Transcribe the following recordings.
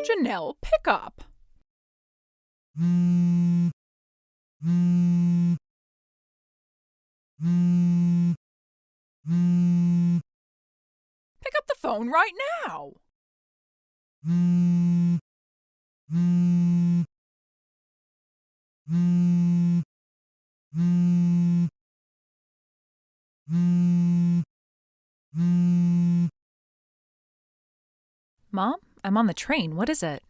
Janelle, pick up. Pick up the phone right now. Mom, I'm on the train. What is it?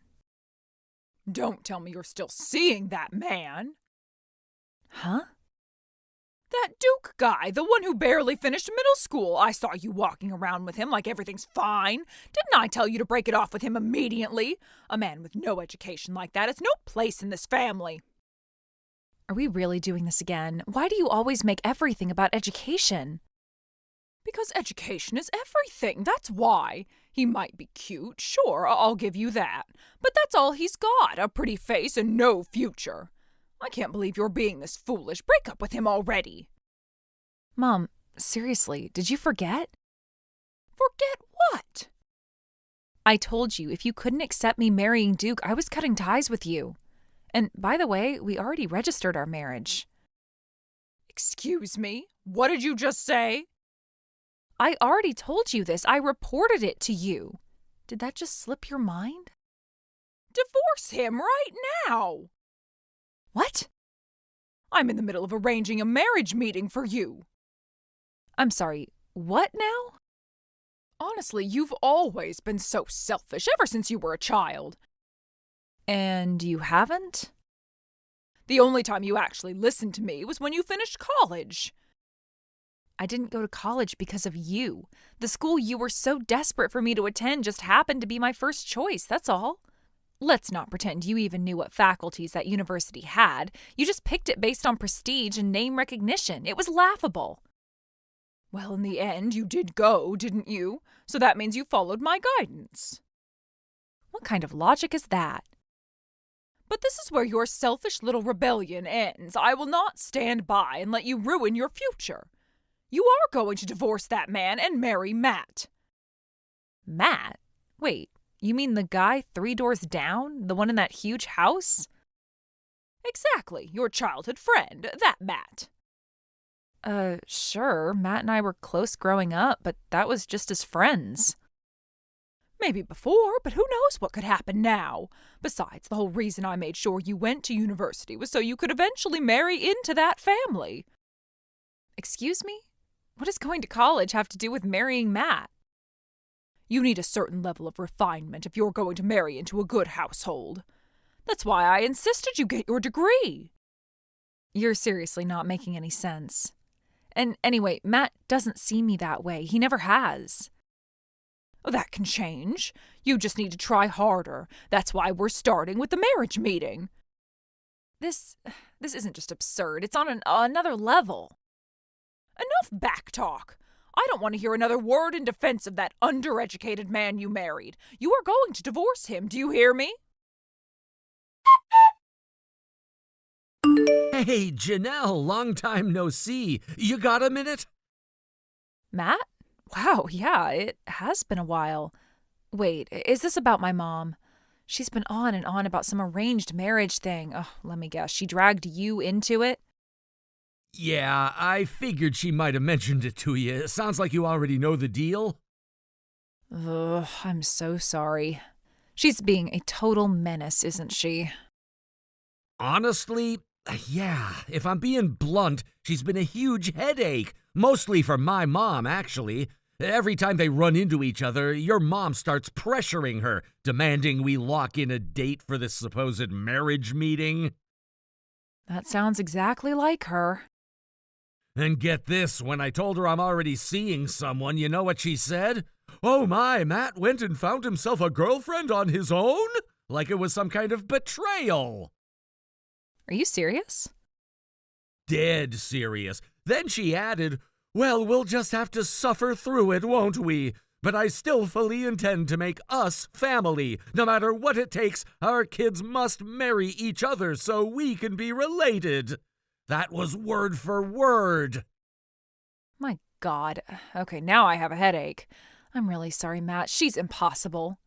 Don't tell me you're still seeing that man. Huh? That Duke guy, the one who barely finished middle school. I saw you walking around with him like everything's fine. Didn't I tell you to break it off with him immediately? A man with no education like that has no place in this family. Are we really doing this again? Why do you always make everything about education? Because education is everything, that's why. He might be cute, sure, I'll give you that. But that's all he's got, a pretty face and no future. I can't believe you're being this foolish. Break up with him already. Mom, seriously, did you forget? Forget what? I told you if you couldn't accept me marrying Duke, I was cutting ties with you. And by the way, we already registered our marriage. Excuse me? What did you just say? I already told you this. I reported it to you. Did that just slip your mind? Divorce him right now. What? I'm in the middle of arranging a marriage meeting for you. I'm sorry, what now? Honestly, you've always been so selfish ever since you were a child. And you haven't? The only time you actually listened to me was when you finished college. I didn't go to college because of you. The school you were so desperate for me to attend just happened to be my first choice, that's all. Let's not pretend you even knew what faculties that university had. You just picked it based on prestige and name recognition. It was laughable. Well, in the end, you did go, didn't you? So that means you followed my guidance. What kind of logic is that? But this is where your selfish little rebellion ends. I will not stand by and let you ruin your future. You are going to divorce that man and marry Matt. Matt? Wait, you mean the guy 3 doors down? The one in that huge house? Exactly, your childhood friend, that Matt. Sure, Matt and I were close growing up, but that was just as friends. Maybe before, but who knows what could happen now? Besides, the whole reason I made sure you went to university was so you could eventually marry into that family. Excuse me? What does going to college have to do with marrying Matt? You need a certain level of refinement if you're going to marry into a good household. That's why I insisted you get your degree. You're seriously not making any sense. And anyway, Matt doesn't see me that way. He never has. That can change. You just need to try harder. That's why we're starting with the marriage meeting. This isn't just absurd. It's on another level. Enough backtalk. I don't want to hear another word in defense of that undereducated man you married. You are going to divorce him. Do you hear me? Hey, Janelle, long time no see. You got a minute? Matt? Wow, yeah, it has been a while. Wait, is this about my mom? She's been on and on about some arranged marriage thing. Oh, let me guess, she dragged you into it? Yeah, I figured she might have mentioned it to you. It sounds like you already know the deal. Ugh, I'm so sorry. She's being a total menace, isn't she? Honestly, yeah, if I'm being blunt, she's been a huge headache. Mostly for my mom, actually. Every time they run into each other, your mom starts pressuring her, demanding we lock in a date for this supposed marriage meeting. That sounds exactly like her. And get this, when I told her I'm already seeing someone, you know what she said? Oh my, Matt went and found himself a girlfriend on his own? Like it was some kind of betrayal. Are you serious? Dead serious. Then she added, well, we'll just have to suffer through it, won't we? But I still fully intend to make us family. No matter what it takes, our kids must marry each other so we can be related. That was word for word. My God. Okay, now I have a headache. I'm really sorry, Matt. She's impossible.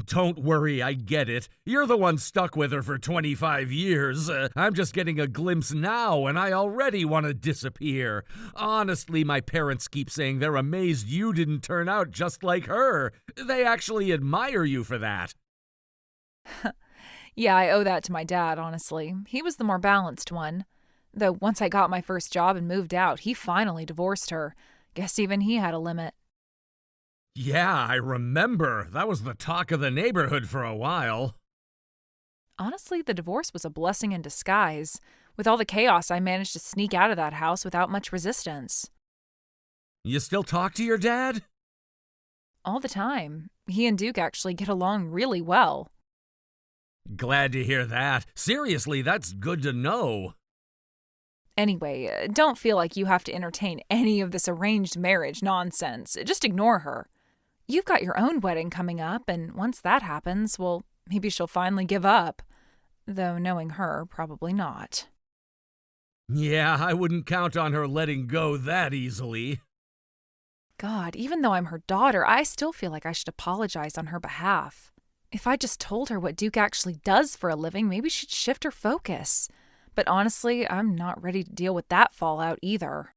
Don't worry, I get it. You're the one stuck with her for 25 years. I'm just getting a glimpse now, and I already want to disappear. Honestly, my parents keep saying they're amazed you didn't turn out just like her. They actually admire you for that. Yeah, I owe that to my dad, honestly. He was the more balanced one. Though once I got my first job and moved out, he finally divorced her. Guess even he had a limit. Yeah, I remember. That was the talk of the neighborhood for a while. Honestly, the divorce was a blessing in disguise. With all the chaos, I managed to sneak out of that house without much resistance. You still talk to your dad? All the time. He and Duke actually get along really well. Glad to hear that. Seriously, that's good to know. Anyway, don't feel like you have to entertain any of this arranged marriage nonsense. Just ignore her. You've got your own wedding coming up, and once that happens, well, maybe she'll finally give up. Though knowing her, probably not. Yeah, I wouldn't count on her letting go that easily. God, even though I'm her daughter, I still feel like I should apologize on her behalf. If I just told her what Duke actually does for a living, maybe she'd shift her focus. But honestly, I'm not ready to deal with that fallout either.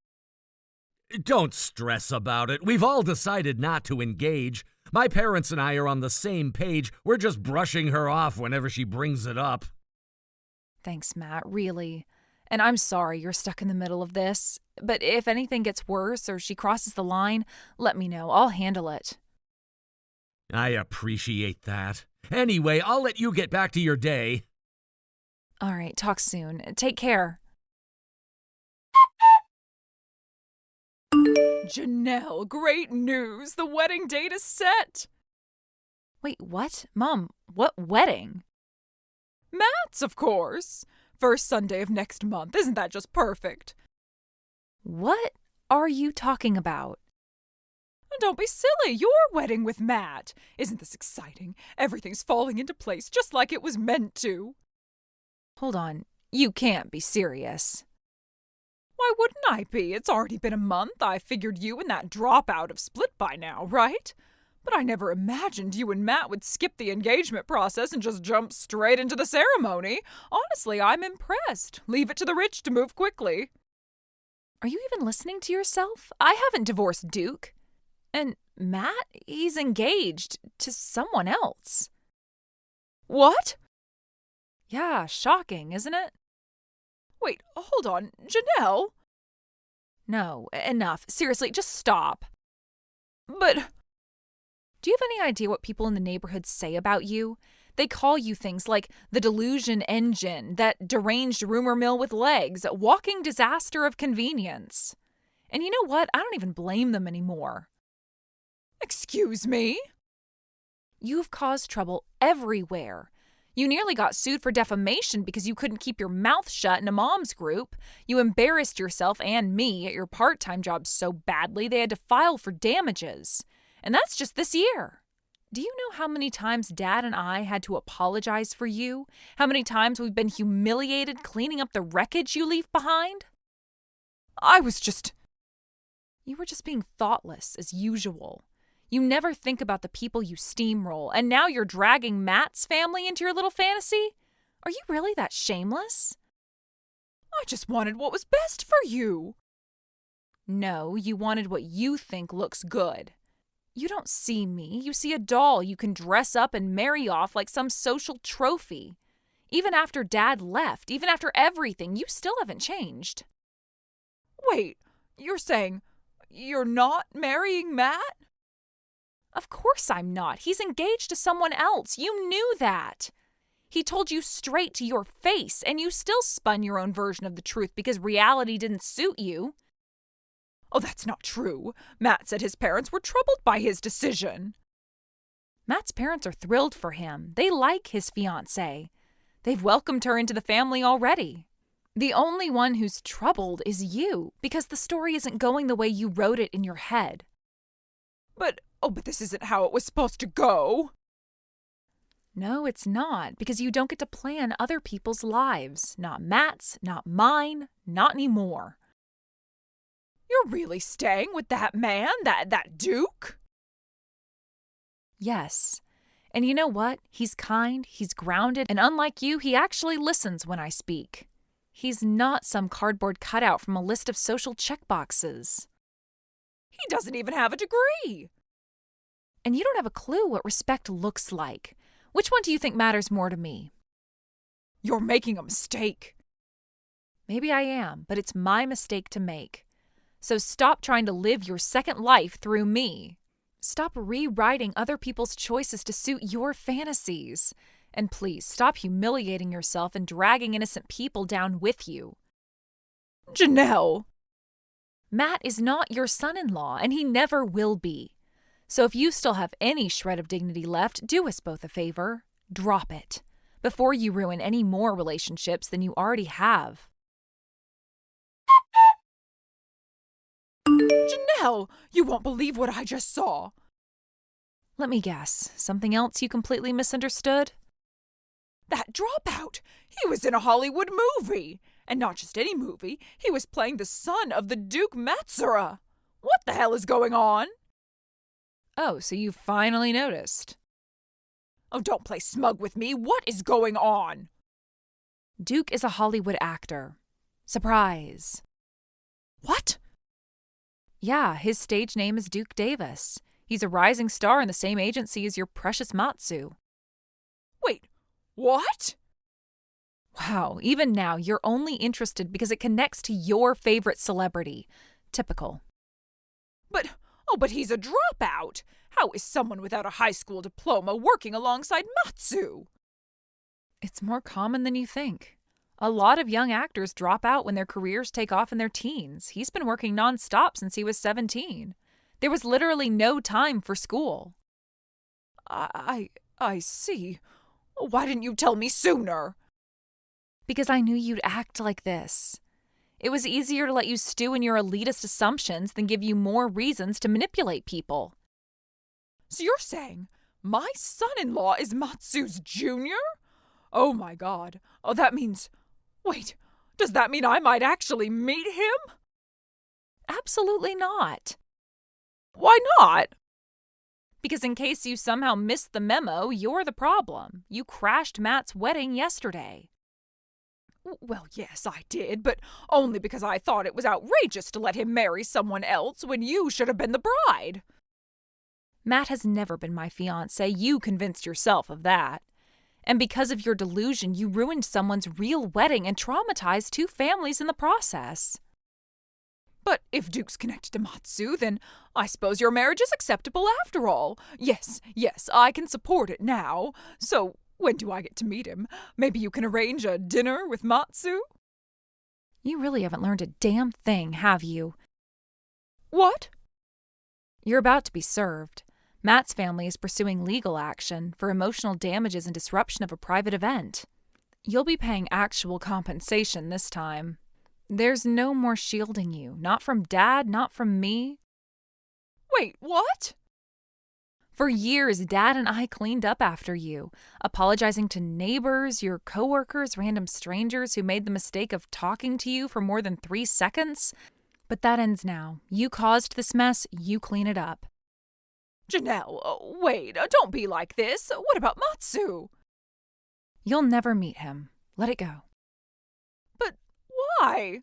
Don't stress about it. We've all decided not to engage. My parents and I are on the same page. We're just brushing her off whenever she brings it up. Thanks, Matt, really. And I'm sorry you're stuck in the middle of this. But if anything gets worse or she crosses the line, let me know. I'll handle it. I appreciate that. Anyway, I'll let you get back to your day. All right, talk soon. Take care. Janelle, great news! The wedding date is set! Wait, what? Mom, what wedding? Matt's, of course! First Sunday of next month. Isn't that just perfect? What are you talking about? Don't be silly. Your wedding with Matt. Isn't this exciting? Everything's falling into place just like it was meant to. Hold on. You can't be serious. Why wouldn't I be? It's already been a month. I figured you and that dropout have split by now, right? But I never imagined you and Matt would skip the engagement process and just jump straight into the ceremony. Honestly, I'm impressed. Leave it to the rich to move quickly. Are you even listening to yourself? I haven't divorced Duke. And Matt, he's engaged to someone else. What? Yeah, shocking, isn't it? Wait, hold on. Janelle? No, enough. Seriously, just stop. But... Do you have any idea what people in the neighborhood say about you? They call you things like the delusion engine, that deranged rumor mill with legs, walking disaster of convenience. And you know what? I don't even blame them anymore. Excuse me? You've caused trouble everywhere. You nearly got sued for defamation because you couldn't keep your mouth shut in a mom's group. You embarrassed yourself and me at your part-time job so badly they had to file for damages. And that's just this year. Do you know how many times Dad and I had to apologize for you? How many times we've been humiliated cleaning up the wreckage you leave behind? You were just being thoughtless, as usual. You never think about the people you steamroll, and now you're dragging Matt's family into your little fantasy? Are you really that shameless? I just wanted what was best for you. No, you wanted what you think looks good. You don't see me. You see a doll you can dress up and marry off like some social trophy. Even after Dad left, even after everything, you still haven't changed. Wait, you're saying you're not marrying Matt? Of course I'm not. He's engaged to someone else. You knew that. He told you straight to your face, and you still spun your own version of the truth because reality didn't suit you. Oh, that's not true. Matt said his parents were troubled by his decision. Matt's parents are thrilled for him. They like his fiancée. They've welcomed her into the family already. The only one who's troubled is you, because the story isn't going the way you wrote it in your head. But this isn't how it was supposed to go. No, it's not, because you don't get to plan other people's lives. Not Matt's, not mine, not anymore. You're really staying with that man, that Duke? Yes. And you know what? He's kind, he's grounded, and unlike you, he actually listens when I speak. He's not some cardboard cutout from a list of social checkboxes. He doesn't even have a degree. And you don't have a clue what respect looks like. Which one do you think matters more to me? You're making a mistake. Maybe I am, but it's my mistake to make. So stop trying to live your second life through me. Stop rewriting other people's choices to suit your fantasies. And please, stop humiliating yourself and dragging innocent people down with you. Janelle! Matt is not your son-in-law, and he never will be. So if you still have any shred of dignity left, do us both a favor. Drop it, before you ruin any more relationships than you already have. Janelle, you won't believe what I just saw. Let me guess, something else you completely misunderstood? That dropout! He was in a Hollywood movie! And not just any movie, he was playing the son of the Duke Matsura! What the hell is going on? Oh, so you finally noticed. Oh, don't play smug with me. What is going on? Duke is a Hollywood actor. Surprise. What? Yeah, his stage name is Duke Davis. He's a rising star in the same agency as your precious Matsu. Wait, what? Wow, even now you're only interested because it connects to your favorite celebrity. Typical. But he's a dropout. How is someone without a high school diploma working alongside Matsu? It's more common than you think. A lot of young actors drop out when their careers take off in their teens. He's been working nonstop since he was 17. There was literally no time for school. I see. Why didn't you tell me sooner? Because I knew you'd act like this. It was easier to let you stew in your elitist assumptions than give you more reasons to manipulate people. So you're saying my son-in-law is Matsu's junior? Oh my God. Oh, that means... Wait, does that mean I might actually meet him? Absolutely not. Why not? Because in case you somehow missed the memo, you're the problem. You crashed Matt's wedding yesterday. Well, yes, I did, but only because I thought it was outrageous to let him marry someone else when you should have been the bride. Matt has never been my fiancé. You convinced yourself of that. And because of your delusion, you ruined someone's real wedding and traumatized two families in the process. But if Duke's connected to Matsu, then I suppose your marriage is acceptable after all. Yes, I can support it now. So when do I get to meet him? Maybe you can arrange a dinner with Matsu? You really haven't learned a damn thing, have you? What? You're about to be served. Matt's family is pursuing legal action for emotional damages and disruption of a private event. You'll be paying actual compensation this time. There's no more shielding you. Not from Dad, not from me. Wait, what? For years, Dad and I cleaned up after you, apologizing to neighbors, your coworkers, random strangers who made the mistake of talking to you for more than 3 seconds. But that ends now. You caused this mess, you clean it up. Janelle, wait, don't be like this. What about Matsu? You'll never meet him. Let it go. But why?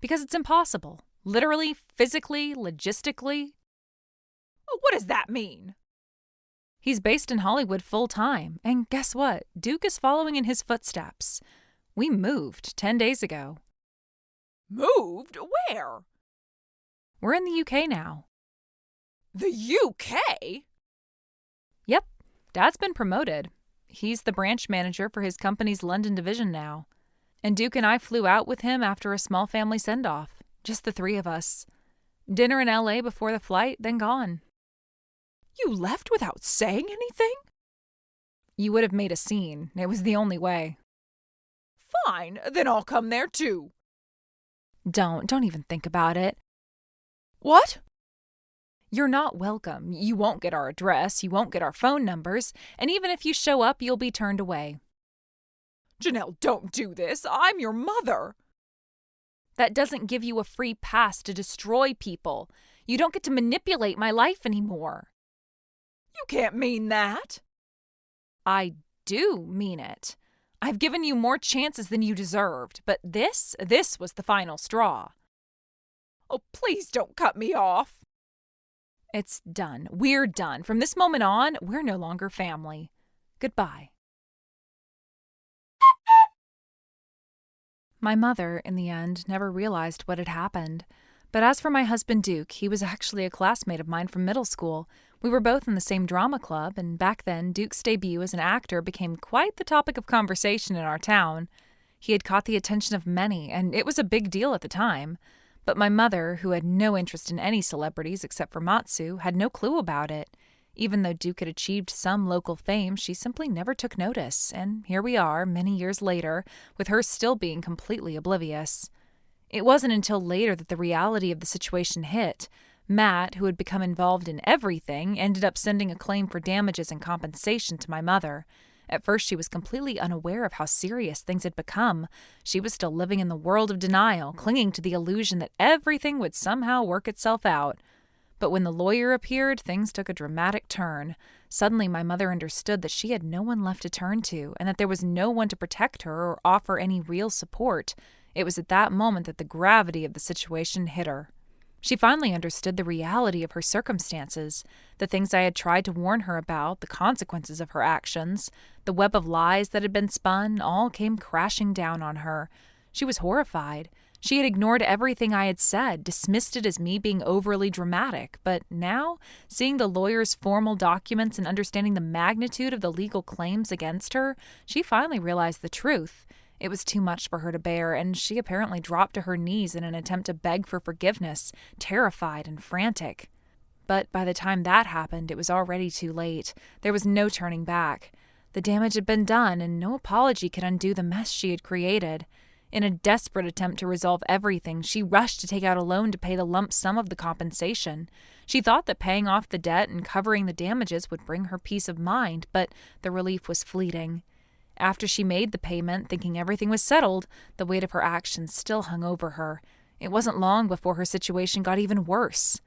Because it's impossible. Literally, physically, logistically. What does that mean? He's based in Hollywood full-time, and guess what? Duke is following in his footsteps. We moved 10 days ago. Moved? Where? We're in the UK now. The UK? Yep, Dad's been promoted. He's the branch manager for his company's London division now. And Duke and I flew out with him after a small family send-off. Just the 3 of us. Dinner in LA before the flight, then gone. You left without saying anything? You would have made a scene. It was the only way. Fine, then I'll come there too. Don't even think about it. What? You're not welcome. You won't get our address, you won't get our phone numbers, and even if you show up, you'll be turned away. Janelle, don't do this. I'm your mother. That doesn't give you a free pass to destroy people. You don't get to manipulate my life anymore. You can't mean that. I do mean it. I've given you more chances than you deserved, but this was the final straw. Oh, please don't cut me off. It's done. We're done. From this moment on, we're no longer family. Goodbye. My mother, in the end, never realized what had happened. But as for my husband Duke, he was actually a classmate of mine from middle school. We were both in the same drama club, and back then, Duke's debut as an actor became quite the topic of conversation in our town. He had caught the attention of many, and it was a big deal at the time. But my mother, who had no interest in any celebrities except for Matsu, had no clue about it. Even though Duke had achieved some local fame, she simply never took notice, and here we are, many years later, with her still being completely oblivious. It wasn't until later that the reality of the situation hit. Matt, who had become involved in everything, ended up sending a claim for damages and compensation to my mother. At first, she was completely unaware of how serious things had become. She was still living in the world of denial, clinging to the illusion that everything would somehow work itself out. But when the lawyer appeared, things took a dramatic turn. Suddenly, my mother understood that she had no one left to turn to, and that there was no one to protect her or offer any real support. It was at that moment that the gravity of the situation hit her. She finally understood the reality of her circumstances, the things I had tried to warn her about, the consequences of her actions, the web of lies that had been spun, all came crashing down on her. She was horrified. She had ignored everything I had said, dismissed it as me being overly dramatic, but now, seeing the lawyer's formal documents and understanding the magnitude of the legal claims against her, she finally realized the truth. It was too much for her to bear, and she apparently dropped to her knees in an attempt to beg for forgiveness, terrified and frantic. But by the time that happened, it was already too late. There was no turning back. The damage had been done, and no apology could undo the mess she had created. In a desperate attempt to resolve everything, she rushed to take out a loan to pay the lump sum of the compensation. She thought that paying off the debt and covering the damages would bring her peace of mind, but the relief was fleeting. After she made the payment, thinking everything was settled, the weight of her actions still hung over her. It wasn't long before her situation got even worse.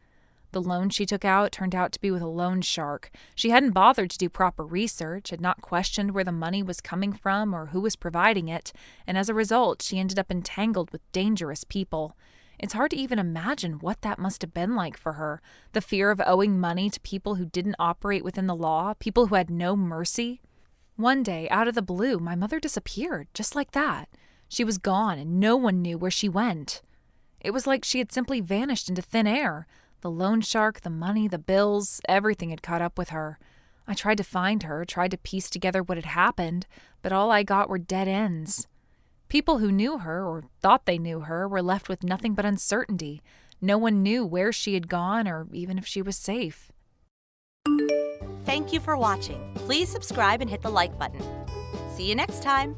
The loan she took out turned out to be with a loan shark. She hadn't bothered to do proper research, had not questioned where the money was coming from or who was providing it, and as a result, she ended up entangled with dangerous people. It's hard to even imagine what that must have been like for her. The fear of owing money to people who didn't operate within the law, people who had no mercy. One day, out of the blue, my mother disappeared, just like that. She was gone, and no one knew where she went. It was like she had simply vanished into thin air. The loan shark, the money, the bills, everything had caught up with her. I tried to find her, tried to piece together what had happened, but all I got were dead ends. People who knew her, or thought they knew her, were left with nothing but uncertainty. No one knew where she had gone, or even if she was safe. Thank you for watching. Please subscribe and hit the like button. See you next time.